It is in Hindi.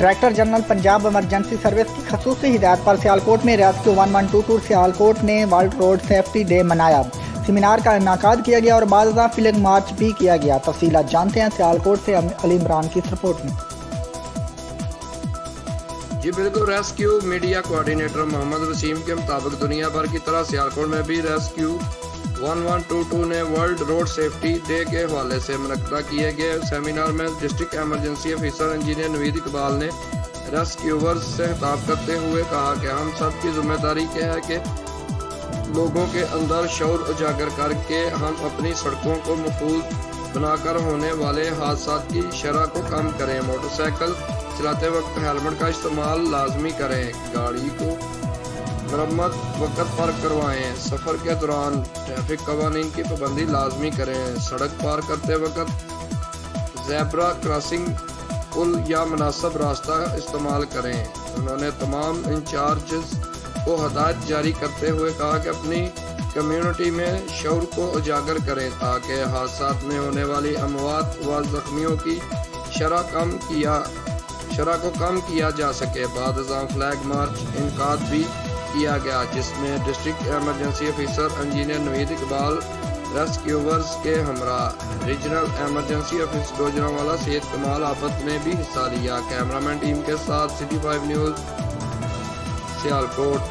Director general Punjab emergency service की खसूसी हिदायत पर सियालकोट में रेस्क्यू 1122 सियालकोट ने वर्ल्ड रोड सेफ्टी डे मनाया। सेमिनार का इनेकाद किया गया और बाज़ फ्लैग मार्च भी किया गया। तफसीलात जानते हैं सियालकोट से अली इमरान की रिपोर्ट में। जी बिल्कुल, rescue media coordinator Mohammad Wasim के मुताबिक दुनिया भर की तरह सियालकोट में भी रेस्क्यू 1122 ने वर्ल्ड रोड सेफ्टी डे के हवाले से मुनक्किद किए गए सेमिनार में district emergency officer engineer Naveed Iqbal ने रेस्क्यूवर्स से खिताब करते हुए कहा कि हम सब की जिम्मेदारी क्या है कि लोगों के अंदर शऊर उजागर करके हम अपनी सड़कों को महफूज बनाकर होने वाले हादसा की शरह को कम करें। मोटरसाइकिल चलाते वक्त हेलमेट का इस्तेमाल लाजमी करें, गाड़ी को मरम्मत वक्त पर करवाएं, सफ़र के दौरान ट्रैफिक कवानीन की पाबंदी लाजमी करें, सड़क पार करते वक्त ज़ेब्रा क्रॉसिंग पुल या मुनासिब रास्ता इस्तेमाल करें। उन्होंने तमाम इंचार्जेस को हदायत जारी करते हुए कहा कि अपनी कम्युनिटी में शऊर को उजागर करें ताकि हादसात में होने वाली अमवात व जख्मियों की शरह को कम किया जा सके। बाद फ्लैग मार्च इनकाद भी किया गया जिसमें district emergency officer engineer Naveed Iqbal rescuers के हमरा regional emergency office Gujranwala Syed Kamal आफत ने भी हिस्सा लिया। कैमरामैन टीम के साथ सिटी 5 न्यूज़ सियालकोट।